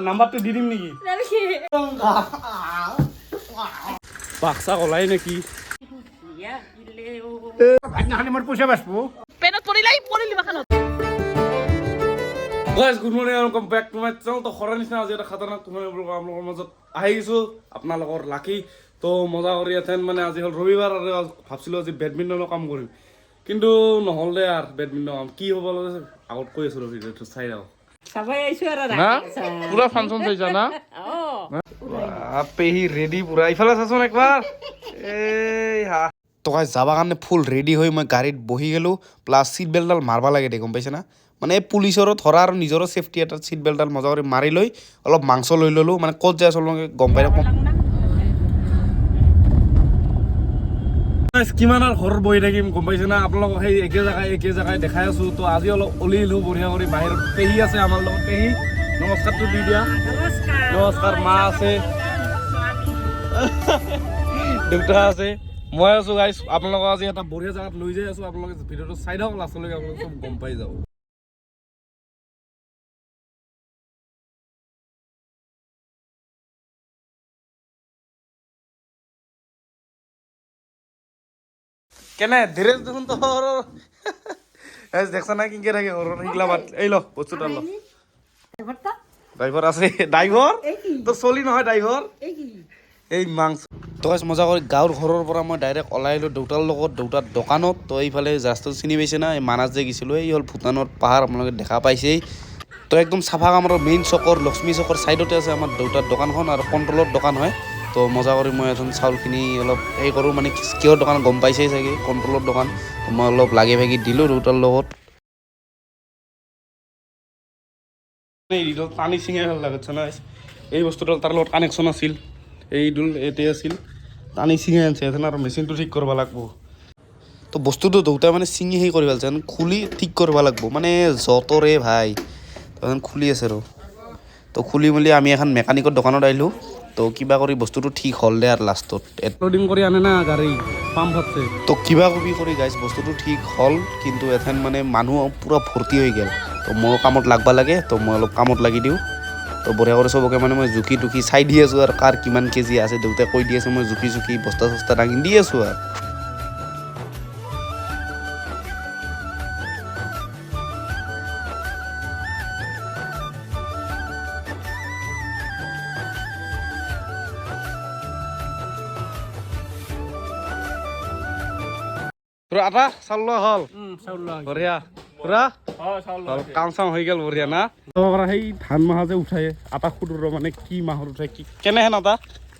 নাম্বাৰটা দি দিম নেকি বাক্সা কলাই নেকি পইচা বাচবো গুড মৰ্ণিং আৰু কম বেক টু মাই চেনেল তো খৰাৰ নিচিনা আজি এটা খাতাৰনাক তোমালোকৰ মাজত আহি গৈছোঁ আপোনালোকৰ লাকি তো মজা কৰি আছেন মানে আজি হ'ল ৰবিবাৰ আৰু ভাবছিলোঁ আজি বেডমিণ্টনৰ কাম কৰিম কিন্তু নহ'ল দে আৰু বেডমিণ্টন কাম কি হ'ব আগত কৈ আছোঁ ভিডিঅ'টো চাই যাওঁ পুৰা ফাংচন চাইছা না পেহী ৰেডি পুৰা ইফালে চাচোন একবাৰ এই হা তো গাইছ যাবৰ কাৰণে ফুল ৰেডি হৈ মই গাড়ীত বহি গ'লোঁ প্লাছ ছিট বেল্টডাল মাৰবা লাগে দে গম পাইছে না মানে পুলিচৰো ধৰা আৰু নিজৰো ছেফটি এটা ছিট বেল্টডাল মজা কৰি মাৰি লৈ অলপ মাংস লৈ ল'লোঁ মানে ক'ত যায় আচলতে গম পাই নাপাওঁ কিমান আৰু ঘৰত বহি থাকিম গম পাইছে না আপোনালোকক সেই একে জেগাই দেখাই আছোঁ তো আজি অলপ ওলিলোঁ বঢ়িয়া কৰি বাহিৰত পেহী আছে আমাৰ লগত পেহী নমস্কাৰটো দি দিয়া নমস্কাৰ মা আছে দেউতা আছে মই আছোঁ গাইছ আপোনালোকক আজি এটা বঢ়িয়া জেগাত লৈ যাই আছোঁ আপোনালোকে ভিডিঅ'টো চাই দিয়ক লাষ্টলৈকে আপোনালোকে চব গম পাই যাব কেনে ধীৰেজ দেখোন তোৰ দেখছা না কিনকে থাকে ঘৰৰ শিকলা বাদ এই ল বস্তুটা ল ড্ৰাইভাৰ আছে ড্ৰাইভাৰ তোৰ চলি নহয় ড্ৰাইভাৰ এই মাংস তো মজা কৰি গাঁৱৰ ঘৰৰ পৰা মই ডাইৰেক্ট ওলাই আহিলোঁ দেউতাৰ লগত দেউতাৰ দোকানত তো এইফালে ৰাস্তাটো চিনি পাইছে না এই মানাছ যে গৈছিলোঁ এই হ'ল ভূটানৰ পাহাৰ আপোনালোকে দেখা পাইছেই তো একদম চাফা কামৰৰ মেইন চকৰ লক্ষ্মী চকৰ ছাইডতে আছে আমাৰ দেউতাৰ দোকানখন আৰু কণ্ট্ৰলৰ দোকান হয় তো মজা কৰি মই এখন চাউলখিনি অলপ এই কৰোঁ মানে কিহৰ দোকান গম পাইছেই চাগে কণ্ট্ৰলৰ দোকান তো মই অলপ লাগি ভাগি দিলোঁ দেউতাৰ লগত পানী চিঙাই ভাল লাগিছে না এই বস্তুডাল তাৰ লগত কানেকশ্যন আছিল এইডাল এতে আছিল টানি চিঙাই আনছে এথেন আৰু মেচিনটো ঠিক কৰিব লাগিব তো বস্তুটো দেউতাই মানে চিঙি সেই কৰিব যেন খুলি ঠিক কৰিব লাগিব মানে যতৰে ভাই তখন খুলি আছে আৰু তো খুলি মেলি আমি এখন মেকানিকৰ দোকানত আহিলোঁ তো কিবা কৰি বস্তুটো ঠিক হ'ল দে আৰু লাষ্টত লোডিং কৰি আনে না গাড়ী পাম্প আছে তো কিবা কবি কৰি গাইছ বস্তুটো ঠিক হ'ল কিন্তু এথেন মানে মানুহ পূৰা ভৰ্তি হৈ গ'ল তো মই কামত লাগবা লাগে তো মই অলপ কামত লাগি দিওঁ তো বঢ়িয়া কৰি চবকে মানে মই জুখি টুখি চাই দি আছোঁ আৰু কাৰ কিমান কেজি আছে দেউতাই কৈ দি আছে মই জুখি বস্তা চস্তা দাঙি দি আছোঁ আৰু আটা চাউল লোৱা হ'ল বঢ়িয়া পুৰা কাম চাম হৈ গ'ল বঢ়িয়া না সেই ধান মাহ যে উঠাই আটা খুদুৰ মানে কি মাহত উঠাই কি কেনেহেন আটা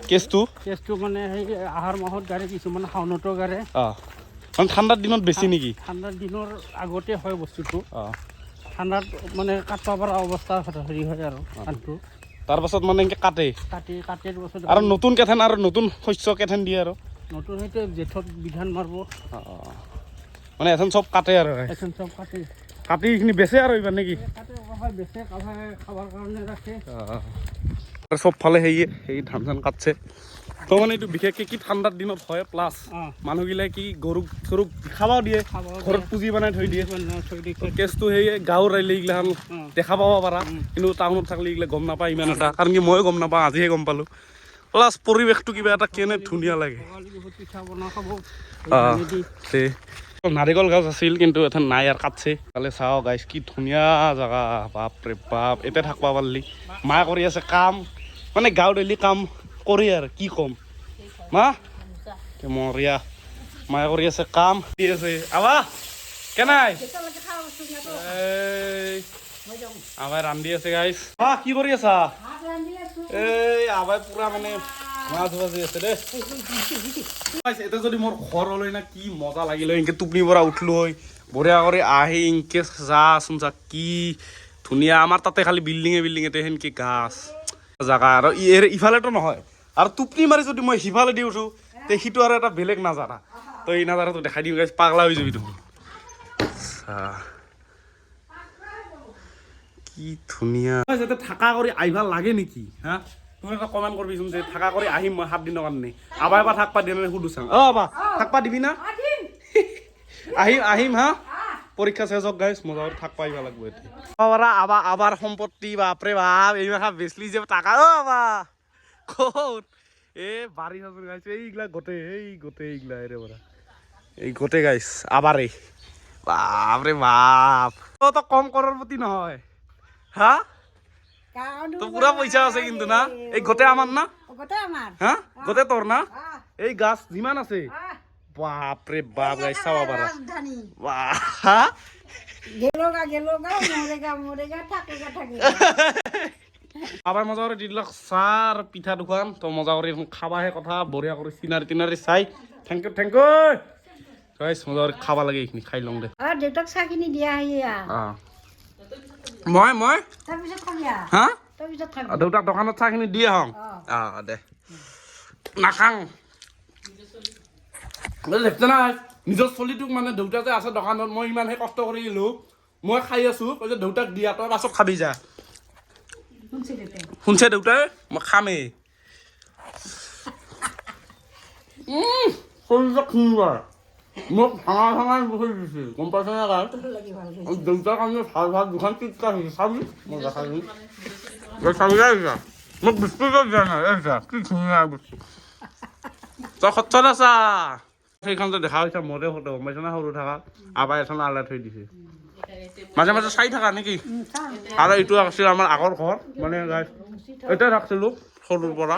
কেছটো মানে সেই আহাৰ মাহত গাড়ী কিছুমান শাওনতো গাড়ী মানে ঠাণ্ডাৰ দিনত বেছি নেকি ঠাণ্ডাৰ দিনৰ আগতে হয় বস্তুটো ঠাণ্ডাত মানে কাটব পৰা অৱস্থা হেৰি হয় আৰু ধানটো তাৰপাছত মানে এনেকৈ কাটে পাছত আৰু নতুন কেথেন আৰু নতুন শস্য কেথেন দিয়ে আৰু নতুন সেইটো জেঠত বিধান মাৰিব মানে এখন চব কাটে আৰু এখন চব কাটি এইখিনি বেচে আৰু এইবাৰ নেকি বেচে খাবৰ কাৰণে ৰাখে চবফালে সেই ধান চান কাটছে তো মানে এইটো বিশেষকৈ কি ঠাণ্ডাৰ দিনত হয় প্লাছ মানুহগিলাই কি গৰুক চৰুক খাবাও দিয়ে ঘৰত পুঁজি বনাই থৈ দিয়ে কেছটো সেই গাঁৱৰ ৰাইলে এইগিলাখান দেখা পাব পাৰা কিন্তু টাউনত থাকিলে এইগিলা গম নাপায় ইমান এটা কাৰণ কি ময়ো গম নাপাওঁ আজিহে গম পালোঁ প্লাছ পৰিৱেশটো কিবা এটা কেনে ধুনীয়া লাগে নাৰিকল গছ আছিল কিন্তু এথেন নাই আৰু কাটছে কালি চাওঁ গাইছ কি ধুনীয়া জেগা বাপৰে বাপ এতিয়া থাকিব পাৰিলি মা কৰি আছে কাম মানে গাঁৱত ডেইলি কাম কৰি আৰু কি ক'ম মা মৰিয়া মায়ে কৰি আছে কাম দি আছে আবা কেনাই আবাই ৰান্ধি আছে গাইছ কি কৰি আছা এই আবাই পুৰা মানে মাছ ভাজি আছে দেই এতিয়া যদি মোৰ ঘৰ হ'লে না কি মজা লাগিলে এনেকে টোপনিৰ পৰা উঠলো হয় বঢ়িয়া কৰি আহি এনেকে যাচোন যা কি ধুনীয়া আমাৰ তাতে খালি বিল্ডিঙে এতে সেনকে গাছ জেগা আৰু ইফালেতো নহয় আৰু টোপনি মাৰি যদি মই সিফালে দি উঠোঁ তে সিটো আৰু এটা বেলেগ নাজাৰা তো এই নাজাৰাটো দেখাই দিওঁ গাইছ পাগলা হৈ যাবি দেখোন কি ধুনীয়া যাতে থাকা কৰি আহিবা লাগে নেকি হা তুমি এটা কমেণ্ট কৰিবিচোন যে থাকা কৰি আহিম মই 7 দিনৰ কাৰণে আবাৰ থাকপা দিয়ে নে সুধো চাওঁ আবা থাকপা দিবি না আহিম হা পরীক্ষা শেষ হোক গাইস মজা করে থাক পাইবা লাগবে এতে আবার আবার সম্পত্তি বাপরে বাপ এই মাখা বেচলি যে টাকা ও বাবা কোন এ বাড়ি হাজার গাইস এইগুলা গোটে এইগুলা এরে বড়া এই গোটে গাইস আবার এই বাপরে বাপ তো কম করার প্রতি নহয় হ্যাঁ তো পুরা পয়সা আছে কিন্তু না এই গোটে আমার না হ্যাঁ গোটে তোর না এই গাছ যিমান আছে বাপরে বাপ গাইস চাবা পারা বাহ আবার মজা করে দিল চার পিঠা দোকান তো মজা করে খাবাহে কথা বঢ়িয়া করে চিনারি টিনারি চাই থেংক ইউ গাইস মজা করে খাবা লাগে এইখিনি খাই লওঁ দে দেউতাক চাহ কিনি দিয়া মই তাৰপিছত খাবি হা তাৰপিছত খাবি দেউতাক দোকানত চাহখিনি দি আহোঁ দে নাখাং দেখছে না নিজৰ চলিটোক মানে দেউতা যে আছে দোকানত মই ইমানহে কষ্ট কৰি গেলো মই খাই আছো কৈছে দেউতাক দিয়া তই পাছত খাবি যা শুনছে দেউতাই মই খামেই চলিটোক শুনিবাৰ মোক ভাঙা বহি দিছে গম পাইছে না গাই দেউতাৰ কাৰণে ভাল দুখন টিকা হৈছে চাবি মই দেখাবি চাবি যা মোক বিস্কুটত দিয়া নাই কি ধুনীয়া বস্তু তই সত্ৰত আছা সেইখনতে দেখা হৈছে মৰে ফটো গম পাইছ না সৰু থকা আবাই এখন আলাই থৈ দিছে মাজে মাজে চাই থাকা নেকি আৰু এইটো আছিল আমাৰ আগৰ ঘৰ মানে এতিয়া থাকছিলো সৰুৰ পৰা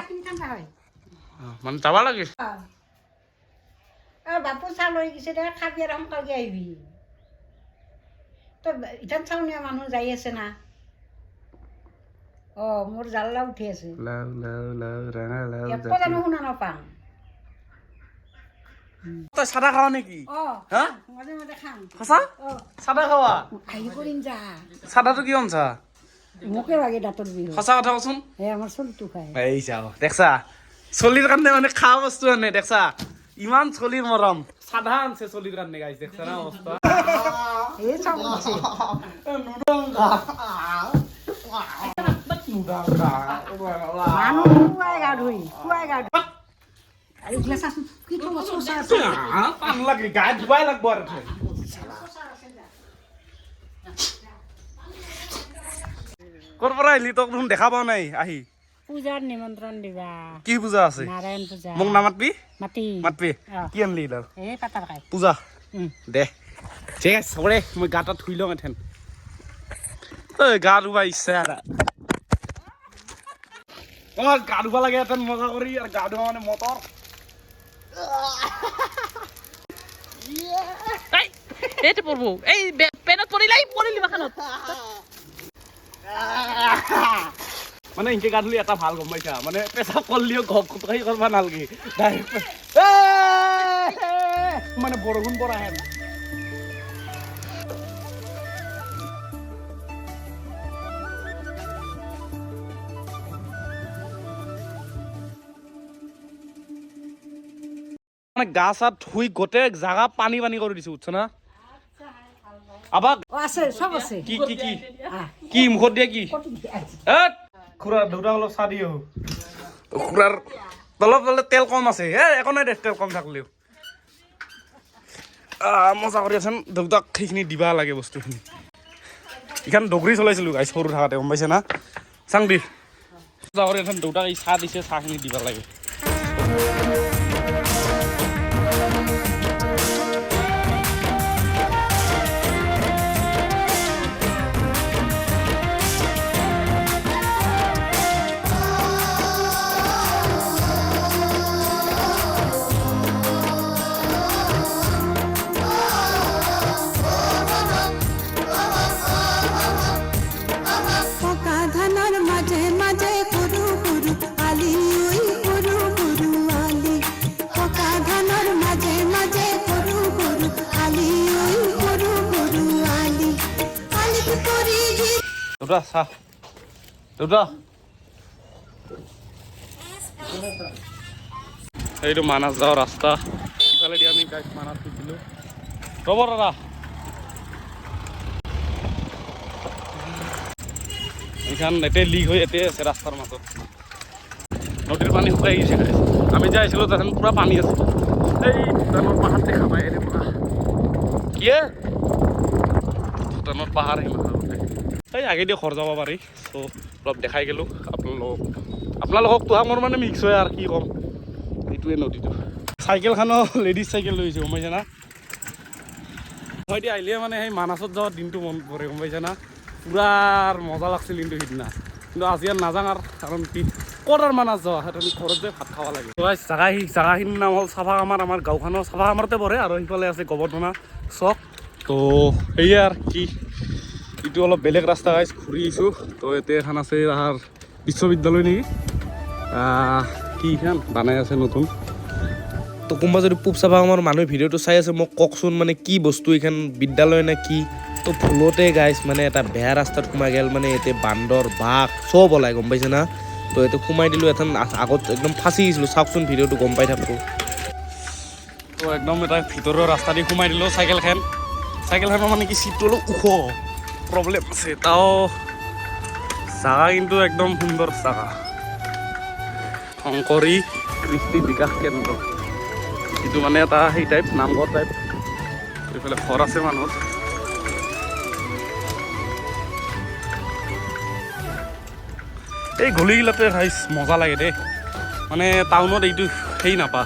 মানে যাব লাগে বাপু চাহ লৈ গৈছে দে খাবি আৰু সোনকালে আহিবি তই ইঠান চাউনীয়া মানুহ যাই আছে না মোৰ জাল্লা উঠি আছে একো জানো শুনা নাপাওঁ তই চাদা খাৱ নেকি হা মাজে মাজে খাম সঁচা চাদা খাৱা আহি কৰিম যা চাদাটো কি অনছা মোকে লাগে দাঁতৰ বিহু সঁচা কথা কচোন আমাৰ চলিটো খায় এই চাও দেখছা চলিৰ কাৰণে মানে খোৱা বস্তু আনে দেখছা ইমান চলিৰ মৰম চাদা আনছে চলিৰ কাৰণে গাইছ দেখছা না অৱস্থা এই চাব দিছে মানুহ খুৱাই গা ধুই এইগিলা চাচোন কি থব চোচা আছে পান লাগে গা ধুবাই লাগব আৰু ক'ৰ পৰা আহিলি তোক দেখোন দেখা পোৱা নাই আহি পূজাৰ নিমন্ত্ৰণ দিবা কি পূজা আছে নাৰায়ণ পূজা মোক নামাতবি মাতি কি আনলি তাৰ এই পাতা খাই পূজা দে ঠিক আছে চবৰে মই গা তাত ধুই লওঁ এথেন ঐ গা ধুবা ইচ্ছা গা ধুবা লাগে এথেন মজা কৰি আৰু গা ধুবা মানে মটৰ এইটো পৰবো এই পেনত পৰিলি বাখানত মানে ইনকে গা ধুলি এটা ভাল গম পাইছা মানে পেচাব কৰিলেও ঘপঘপাই কৰিব নালাগে মানে বৰষুণ পৰা আহে মানে গা চা ধুই গোটেই জাগা পানী কৰি দিছো বুজছ না আবা আছে চব আছে কি কি কি কি মুখত দিয়ে কি খুৰা দেউতা অলপ চাহ দি আহো খুৰাৰ তলত তেল কম আছে একো নাই দে তেল কম থাকলেও মজা কৰি আছেন দেউতাক সেইখিনি দিবা লাগে বস্তুখিনি এইখন ডগৰি চলাইছিলোঁ গাইছ সৰু থাকোঁতে গম পাইছে না চাং দি মজা কৰি আছেন দেউতাক এই চাহ দিছে চাহখিনি দিবা লাগে দেউতা চাহ দেউতা এইটো মানাস যাওয়ার রাস্তা ইফালে দিয়ে আমি গাইড মানাস গৈছিলোঁ ৰ'ব দাদা এইখান এতে লিক হৈ এতে আছে ৰাস্তাৰ মাজত নদীৰ পানী শুকাই গৈছে আমি যে আহিছিলোঁ তাত পুৰা পানী আছে এই ভূটানৰ পাহাৰ দেখা পায় এৰে পৰা কি ভূটানৰ পাহাৰ এই আগেদি ঘৰ যাব পাৰি চ' অলপ দেখাই গ'লোঁ আপোনালোকক তো মোৰ মানে মিক্স হয় আৰু কি ক'ম এইটোৱে নদীটো চাইকেলখনো লেডিজ চাইকেল লৈ আহিছে গম পাইছে না হয় দিয়া আহিলে মানে সেই মানাছত যোৱাৰ দিনটো মন পৰে গম পাইছে না পুৰা মজা লাগছিল কিন্তু সিদিনা কিন্তু আজি আৰু নাযাওঁ আৰু কাৰণ কি ক'ত আৰু মানাছ যোৱা সেইটো ঘৰত যাই ভাত খাব লাগে জাগাখিনিৰ নাম হ'ল চাফা কামাৰ আমাৰ গাঁওখনৰ চাফা কামাৰতে পৰে আৰু সিফালে আছে গোবৰ্ধনা চক তো সেয়ে আৰু কি এইটো অলপ বেলেগ ৰাস্তা গাইছ ঘূৰি আহিছোঁ তো এতিয়া এখন আছে আমাৰ বিশ্ববিদ্যালয় নেকি কি এখন বনাই আছে নতুন তো কোনোবা যদি পূব চাফা কামাৰ মানুহে ভিডিঅ'টো চাই আছে মোক কওকচোন মানে কি বস্তু এইখন বিদ্যালয় নে কি তো ভুলতে গাইছ মানে এটা বেয়া ৰাস্তাত সোমাই গ'ল মানে এতিয়া বান্দৰ বাঘ চব ওলাই গম পাইছে না তো এইটো সোমাই দিলোঁ এখন আগত একদম ফাঁচি গৈছিলোঁ চাওকচোন ভিডিঅ'টো গম পাই থাকোঁ তো একদম এটা ভিতৰৰ ৰাস্তা দি সোমাই দিলোঁ চাইকেলখনৰ মানে কি চিটটো অলপ ওখ প্ৰব্লেম আছে তাও জাগা কিন্তু একদম সুন্দৰ জাগা শংকৰী কৃষ্টি বিকাশ কেন্দ্ৰ এইটো মানে এটা সেই টাইপ নামঘৰ টাইপ এইফালে ঘৰ আছে মানুহৰ এই গলিগিলাতে খাইছ মজা লাগে দেই মানে টাউনত এইটো সেই নাপা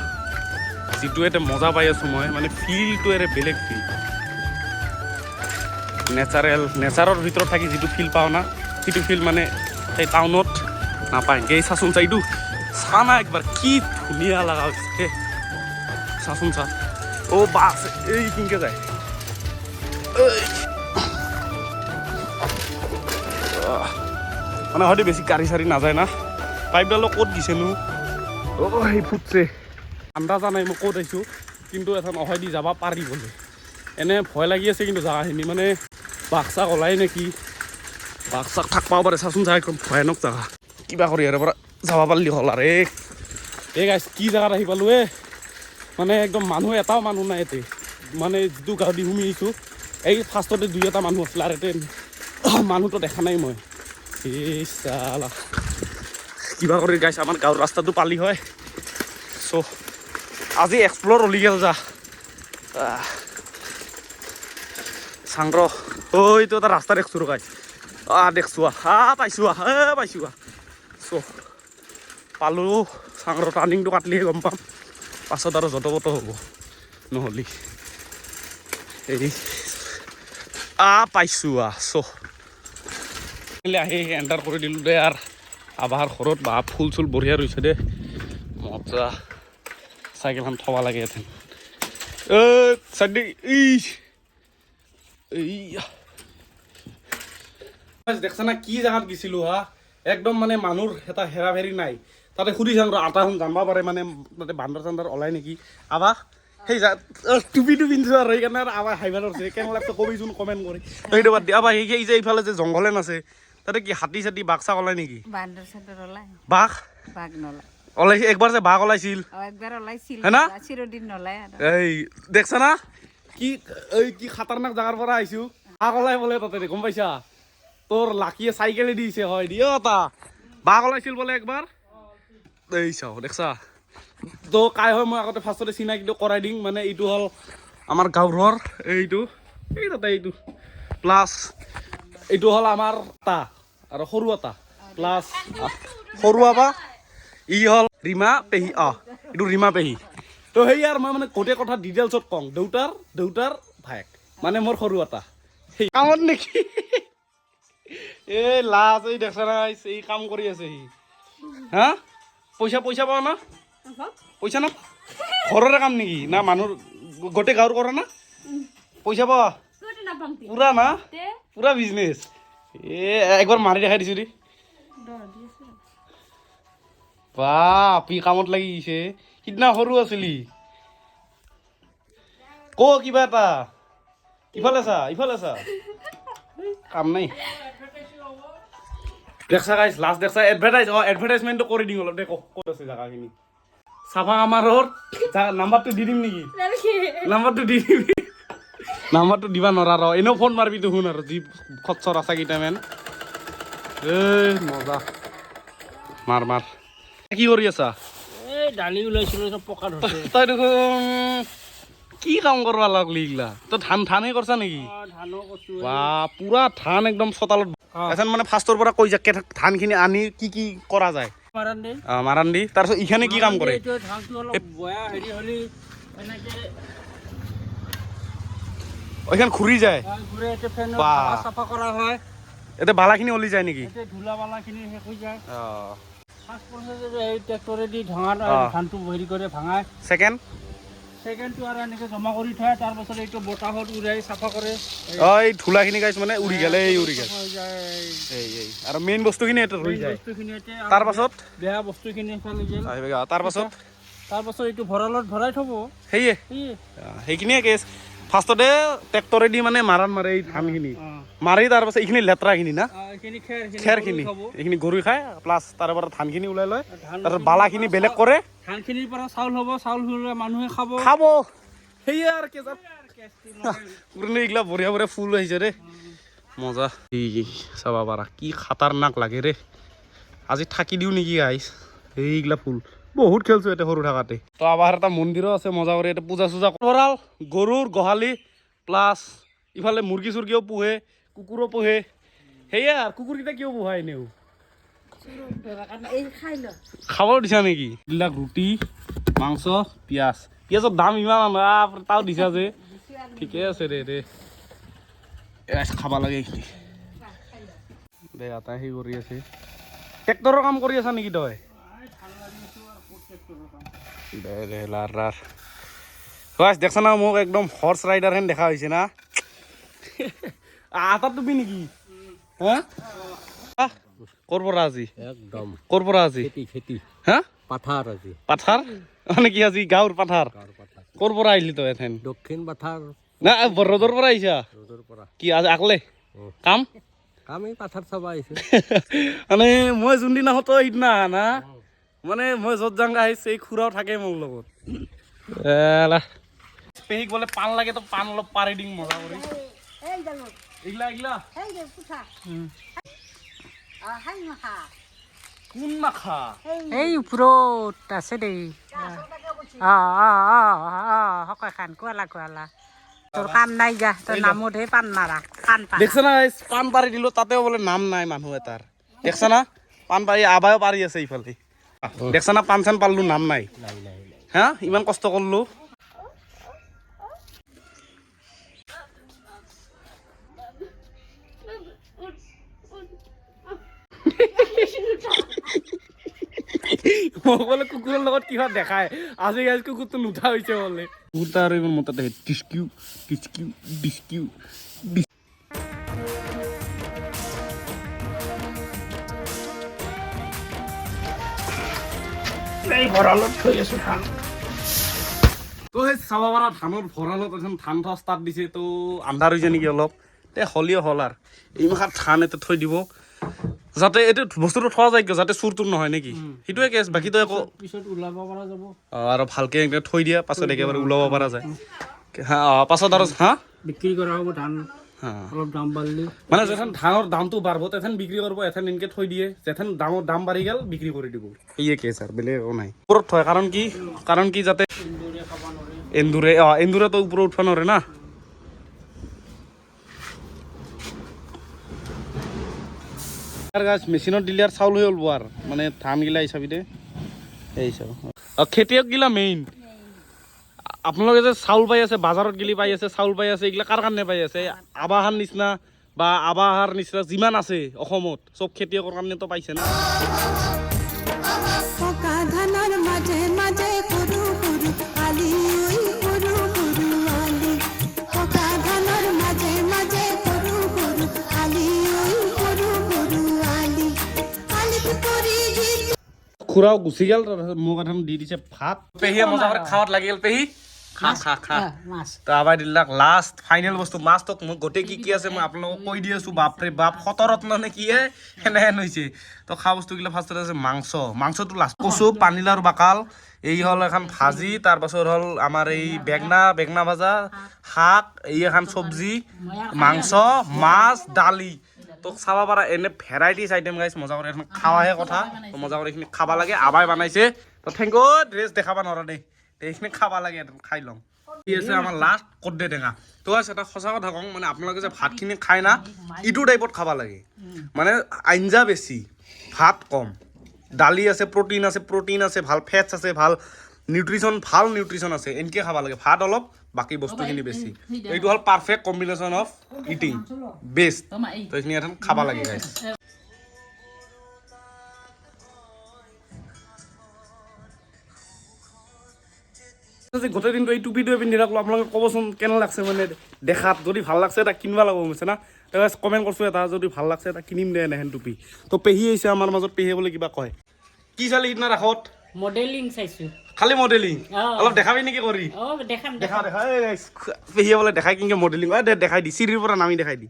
যিটো এটা মজা পাই আছোঁ মই মানে ফিলটো এৰে বেলেগ ফিল নেচাৰৰ ভিতৰত থাকি যিটো ফিল পাওঁ না সেইটো ফিল মানে সেই টাউনত নাপায় গেই চাচোন চা এইটো চা না একবাৰ কি ধুনীয়া লগা হৈছে চাচোন চা অ' বাছ এই কিনকে যায় মানে হয়তো বেছি গাড়ী চাড়ী নাযায় না পাইপডালো ক'ত দিছেনো অ' সেই ফুটছে আন্দাজা নাই মই ক'ত আহিছোঁ কিন্তু এখন অহাই দি যাব পাৰি বোলে এনে ভয় লাগি আছে কিন্তু জেগাখিনি মানে বাঘ চাক ওলাই নেকি বাঘ চাক থাকব পাৰে চাচোন চা একদম ভয়ানক জেগা কিবা কৰি ইয়াৰ পৰা যাব পাৰিলি হ'ল আৰু এই গাইছ কি জেগাত আহি পালোঁ মানে একদম মানুহ এটাও মানুহ নাই ইয়াতে মানে যিটো গাঁও দি সোমাই আহিছোঁ এই ফাৰ্ষ্টতে দুই এটা মানুহ আছিলে আৰু ইয়াতে মানুহটো দেখা নাই মই এই চালা কিবা কৰি গাইছ আমাৰ গাঁৱৰ ৰাস্তাটো পালি হয় চ' আজি এক্সপ্ল'ৰ হ'লি গ'ল যা চাংৰ এইটো এটা ৰাস্তা দেখছোঁ গাইছ দেখছোঁ পাইছোঁ চ' পালোঁ চাংৰ টাৰ্ণিংটো কাটলিহে গম পাম পাছত আৰু যত পত হ'ব নহ'লি এই পাইছোঁ চ' আহি এণ্টাৰ কৰি দিলোঁ দে আৰু আবাৰ ঘৰত বা ফুল চুল বঢ়িয়া ৰৈছে দে মজা চাইকেলখন থ'ব লাগে ইয়াতে দেখছা না কি জেগাত গৈছিলোঁ একদম মানে মানুহৰ এটা হেৰা ফেৰি নাই তাতে সুধি চাওঁ আটাখন জানিব পাৰে মানে তাতে বান্দৰ চান্দৰ ওলাই নেকি আবা সেই টুপিটো পিন্ধিছোঁ আৰু সেইকাৰণে আৰু আবাই হাইবা ধৰিছে কেনেকুৱা লাগছে কবিচোন কমেণ্ট কৰি সেইটো বাদ দিয়া আবা সেই যে এইফালে যে জংঘলেন আছে তাতে কি হাতী চাতী বাঘ চাক ওলাই নেকি বান্দৰ চান্দৰ ওলাই বাঘ নলাই ওলাইছে একবাৰ যে বাঘ ওলাইছিল একবাৰ ওলাইছিল হয় না চিৰদিন নলাই আৰু এই দেখছা না কি এই কি খাতাৰনাক জাগাৰ পৰা আহিছোঁ বাঘ ওলাই বোলে তাতে গম পাইছা তোৰ লাকিয়ে চাইকেলে দিছে হয় দিয় তা বাঘ ওলাইছিল বোলে একবাৰ এই চাও দেখছা তো কাই হয় মই আগতে ফাৰ্ষ্টতে চিনাকিটো কৰাই দিম মানে এইটো হ'ল আমাৰ গাঁৱৰ এইটো এই তাতে এইটো প্লাছ এইটো হ'ল আমাৰ তা আৰু সৰু এটা প্লাছ সৰু আবা ই হ'ল ৰীমা পেহী এইটো ৰীমা পেহী তো সেই আৰু মই মানে গোটেই কথা ডিটেইলছত কওঁ দেউতাৰ ভায়েক মানে মোৰ সৰু এটা সেই কামত নেকি এই লাজ এই দেখা নাই এই কাম কৰি আছে সি হা পইচা পাওঁ না পইচা না ঘৰৰে কাম নেকি না মানুহৰ গোটেই গাঁৱৰ কৰা না পইচা পাৱা পুৰা না পুৰা বিজনেছ একবাৰ মাৰি দেখাই দিছোঁ দেই বাপি কামত লাগি গৈছে সিদিনা সৰু আছিলি কিবা এটা ইফালে চা কাম নাই দেখছা গাইছ লাষ্ট দেখছা এডভাৰটাইজমেণ্টটো কৰি দিম অলপ দে ক'ত আছে জেগাখিনি চাফা কামাৰৰ নাম্বাৰটো দি দিম নেকি নাম্বাৰটো দিবা নোৱাৰা ৰ এনেও ফোন মাৰবি তো শুন আৰু যি খচ্চৰ আছা কেইটামান মজা মাৰ কি কৰি আছা এই দালি ওলাইছিলোঁ পকা ধৰিছে তই দেখোন কি কাম কৰবা লাগলি এইগিলা তই ধানেই কৰছা নেকি ধানো কচু বা পুৰা ধান একদম চোতালত এখন মানে ফাৰ্ষ্টৰ পৰা কৈ যাক ধানখিনি আনি কি কৰা যায় মাৰান দেই মাৰাণ দি তাৰপিছত ইখানে কি কাম কৰে এইটো ধানটো অলপ বয়া হেৰি হ'লি এনেকে এইখান ঘূৰি যায় ঘূৰে এতিয়া ফেনৰ বাহ। হাৱা চাফা কৰা হয় এতিয়া বালাখিনি ওলি যায় নেকি এতিয়া ধূলা বালাখিনি শেষ হৈ যায় অঁ ফাৰ্ষ্ট প্ৰচেছ এই ট্ৰেক্টৰেদি অ। ধানটো হেৰি কৰে ভাঙায় ছেকেণ্ড ছেকেণ্ডটো আৰু এনেকৈ জমা কৰি থয় তাৰপাছত এইটো বতাহত উৰাই চাফা কৰে অঁ এই ধূলাখিনি গাইছ মানে উৰি গ'ল এই উৰি গ'ল হৈ যায় এই আৰু মেইন বস্তুখিনি এটা ৰৈ যায় বস্তুখিনি এতিয়া তাৰপাছত বেয়া বস্তুখিনি ফালি গ'ল তাৰপাছত এইটো ভঁৰালত ভৰাই থ'ব সেয়ে সেয়ে সেইখিনিয়ে কেছ ফাৰ্ষ্টতে ট্ৰেক্টৰেদি মানে মাৰাণ মাৰে এই ধানখিনি অঁ মাৰি তাৰপাছত এইখিনি লেতেৰাখিনি না এইখিনি খেৰখিনি খাব এইখিনি গৰু খায় প্লাছ তাৰে পৰা ধানখিনি ওলাই লয় ধান তাৰপিছত বালাখিনি বেলেগ কৰে ধানখিনিৰ পৰা চাউল হ'ব চাউল হ'লে মানুহে খাব খাব সেয়ে আৰু কেঁচা পুৰণি এইগিলা বঢ়িয়া বঢ়িয়া ফুল আহিছে ৰে মজা এই চাবা পাৰা কি খাতাৰনাক লাগে ৰে আজি থাকি দিওঁ নেকি গাইছ এইগিলা ফুল বহুত খেলছো এতিয়া সৰু থাকাতে তো আবাৰ এটা মন্দিৰো আছে মজা কৰি এতিয়া পূজা চূজা ভঁৰাল গৰুৰ গোহালি প্লাছ ইফালে মুৰ্গী চুৰ্গীও পোহে কুকুৰো পোহে সেয়ে আৰু কুকুৰকেইটা কিয় পোহাই এনেও খাব দিছা নেকি এইবিলাক ৰুটি মাংস পিঁয়াজৰ দাম ইমান তাও দিছা যে ঠিকে আছে দে খাব লাগে এইখিনি দে আটা সেই কৰি আছে ট্ৰেক্টৰৰ কাম কৰি আছা নেকি তই দে লাৰ দেখছা না মোক একদম হৰ্চ ৰাইডাৰ হেন দেখা হৈছে না আটা টুপি নেকি হা ক'ৰ পৰা আজি একদম ক'ৰ পৰা আজি খেতি হা পাথাৰ আজি পাথাৰ মানে কি আজি গাঁৱৰ পাথাৰ ক'ৰ পৰা আহিলি তই এথেন দক্ষিণ পাথাৰ না ৰ'দৰ পৰা আহিছা ৰ'দৰ পৰা কি আজি আকলে কাম আমি পাথাৰ চাব আহিছোঁ মানে মই যোনদিনা হতো সেইদিনা আহা না মানে মই য'ত যাংগা আহিছে এই খুৰাও থাকে মোৰ লগত পেহীক বোলে পাণ লাগে তো পাণ অলপ পাৰি দিম মজা কৰি এইগিলা কোন নাখা এই ওপৰত আছে দেই সকাই খান কোৱালা তোৰ কাম নাই যা তোৰ নামত হে পাণ মাৰা পাণ দেখছা না পাণ পাৰি দিলো তাতেও বোলে নাম নাই মানুহ এটাৰ দেখছা না পাণ পাৰি আবায়ো পাৰি আছে ইফালে দেখছা না পাণ চান পাৰলো নাম নাই হা ইমান কষ্ট কৰলো মোক বোলে কুকুৰৰ লগত কিবা দেখায় আজি গাইজ কুকুৰটো নুঠা হৈছে বোলে কুকুৰটা আৰু ইমান মতাতে টিচকিউ এই ভঁৰালত থৈ আছোঁ ধান তো সেই চাব পাৰা ধানৰ ভঁৰালত এখন ধান থোৱা ষ্টাৰ্ট দিছে তো আন্ধাৰ হৈছে নেকি অলপ তে হলিও হ'ল আৰু এই মাখাত ধান এটা থৈ দিব যাতে এইটো বস্তুটো থোৱা যায় কিয় যাতে চুৰ তুৰ নহয় নেকি সেইটোৱে কেছ বাকীতো একো পিছত ওলাব পৰা যাব আৰু ভালকে এনেকৈ থৈ দিয়া পাছত একেবাৰে ওলাব পৰা যায় হা পাছত আৰু হা বিক্ৰী কৰা হ'ব ধান হা অলপ দাম বাঢ়লি মানে যেথেন ধানৰ দামটো বাঢ়ব তেথেন বিক্ৰী কৰিব এথেন এনেকৈ থৈ দিয়ে যেথেন দামৰ দাম বাঢ়ি গ'ল বিক্ৰী কৰি দিব সেয়ে কেছ আৰু বেলেগ একো নাই ওপৰত থয় কাৰণ কি যাতে এন্দুৰেতো ওপৰত উঠবা নোৱাৰে না মেচিনত দিলে আৰু চাউল হৈ ওলব আৰু মানে ধানগিলা হিচাপি দে এই হিচাপ খেতিয়কগিলা মেইন আপোনালোকে যে চাউল পাই আছে বজাৰত গেলি পাই আছে চাউল পাই আছে এইগিলা কাৰ কাৰণে পাই আছে আবাহাৰ নিচিনা বা আবাহাৰ নিচিনা যিমান আছে অসমত চব খেতিয়কৰ কাৰণেতো পাইছে না খুৰাও গুচি গ'ল তাৰপিছত মোক এখন দি দিছে ভাত পেহীয়ে মজা কৰি খাৱাত লাগি গ'ল পেহী খা তো আবাই দিলাক লাষ্ট ফাইনেল বস্তু মাছ তো মই গোটেই কি আছে মই আপোনালোকক কৈ দি আছোঁ বাপৰে বাপ শতৰত্ন নে কি সেনেহেন হৈছে তো খোৱা বস্তুগিলা ফাৰ্ষ্টত আছে মাংসটো লাষ্ট কচু পানীলাওৰ বাকাল এই হ'ল এখন ভাজি তাৰপাছত হ'ল আমাৰ এই বেগনা ভাজা শাক এই এখন চব্জি মাংস মাছ দালি তো চাব পাৰা এনে ভেৰাইটিজ আইটেম গাইছ মজা কৰি এখন খাৱাহে কথা তো মজা কৰি এইখিনি খাব লাগে আবাই বনাইছে তো থেংক ইউ ড্ৰেছ দেখাব নোৱাৰা দেই এইখিনি খাব লাগে খাই ল'ম কি আছে আমাৰ লাষ্ট কদ্দে টেঙা তো আছে এটা সঁচা কথা কওঁ মানে আপোনালোকে যে ভাতখিনি খায় না ইটো টাইপত খাব লাগে মানে আঞ্জা বেছি ভাত কম দালি আছে প্ৰটিন আছে ভাল ফেটছ আছে ভাল নিউট্ৰিশ্যন আছে এনেকৈ খাব লাগে ভাত অলপ বাকী বস্তুখিনি বেছি এইটো হ'ল perfect combination of eating best তো এইখিনি এখন খাব লাগে গাইছ গোটেই দিনটো এই টুপিটোৱে পিন্ধি থাকলো আপোনালোকে ক'বচোন কেনে লাগছে মানে দেখাত যদি ভাল লাগছে এটা কিনিব লাগিব হৈছে না কমেণ্ট কৰিছোঁ এটা যদি ভাল লাগছে এটা কিনিম দে এনেহেন টুপি তো পেহী আহিছে আমাৰ মাজত পেহীয়ে বোলে কিবা কয় কি চালি সিদিনা ৰাসত মডেলিং চাইছোঁ খালি মডেলিং অলপ দেখাবি নেকি কৰি দেখাম দেখা পেহীয়ে বোলে দেখাই কেনেকৈ মডেলিং দে দেখাই দি চিৰিৰ পৰা নামি দেখাই দি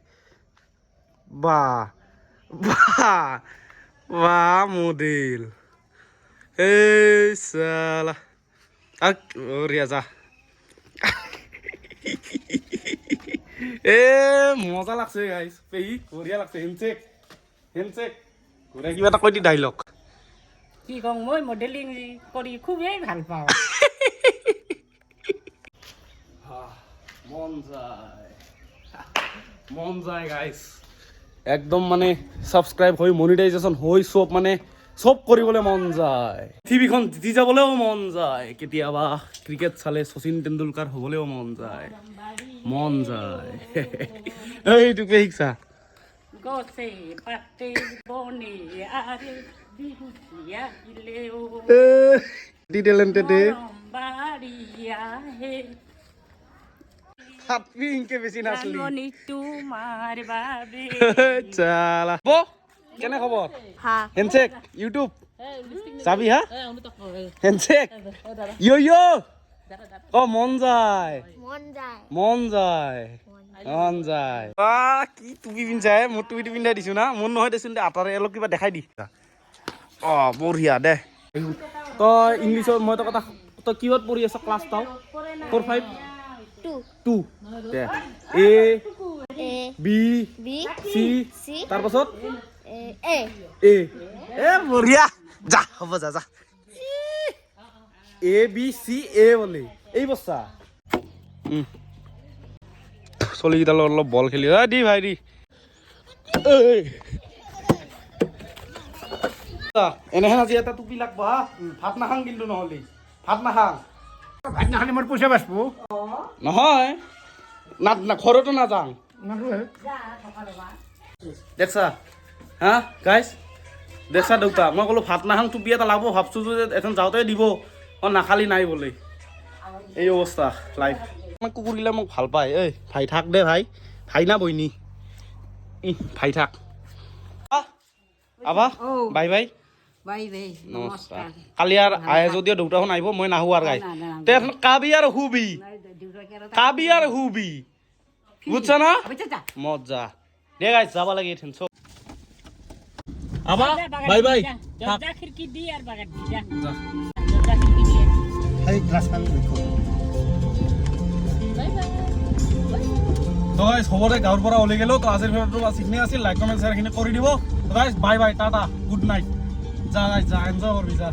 বা মডেল এই চালা ৰিয়াজা মজা লাগছে গাইছ পেহী বঢ়িয়া লাগছে হেণ্ডচেক কিবা এটা কৈ দি ডাইলগ কি কওঁ মই মডেলিং কৰি খুবেই ভাল পাওঁ মন যায় গাইছ একদম মানে ছাবস্ক্ৰাইব হৈ মনিটাইজেশ্যন হৈ চব মানে চব কৰিবলৈ মন যায় পৃথিৱীখন জিতি যাবলৈও মন যায় কেতিয়াবা ক্ৰিকেট চালে শচীন তেণ্ডুলকাৰ হ'বলৈও মন যায় এইটো শিকছা গছে পাতে বনে আৰে বিহুতীয়া গিলেও বাৰিয়াহে বেছি নাচলি মনি তোমাৰ বাবে চালা কেনে খবৰ হেণ্ডচেক ইউটিউব চাবি হা হেণ্ডচেক মন যায় কি টুপি পিন্ধাই মোৰ টুপিটো পিন্ধাই দিছো না মোৰ নহয় দেচোন দে আটাৰে অলপ কিবা দেখাই দি বঢ়িয়া দে তই ইংলিছত মই তোক এটা তই কিহত পঢ়ি আছ class 4 5 2 De A B C তাৰপাছত এ বঢ়িয়া যা হ'ব যা এ বি চি এ বোলে এই বস্তা চলিকেইটালৈ অলপ বল খেলি দি ভাই দি এনেহেন আজি এটা টুপি লাগব হা ভাত নাখাং কিন্তু নহ'লে ভাত নাখালি মোৰ পইচা বাচব নহয় না ঘৰতো নাযাওঁ দেখছা হা গাইছ দেখছা দেউতা মই ক'লো ভাত নাখাং টুপি এটা লাগব ভাবছোঁ যে এখন যাওঁতে দিব নাখালি নাই বোলে এই অৱস্থা লাইফ কুকুৰগিলা মোক ভাল পায় ভাই থাক দে ভাই না বইনি ভাই থাক আবা বাই নমস্কাৰ কালি আৰু আহে যদিও দেউতাখন আহিব মই নাহো আৰু গাই তে কাবি আৰু হুবি বুজছা না মজা দে গাই যাব লাগে আবা বাই খিৰিকী দি আৰু বাগান দি তো গাইজ খবৰে গাঁৱৰ পৰা ওলাই গ'লো তো আজিৰ ভিডিঅ'টো চিকনি আছিল লাইক কমেণ্ট শ্বেয়াৰখিনি কৰি দিব তো guys bye Tata good night যা গাইজ যা এনজয় কৰবি যা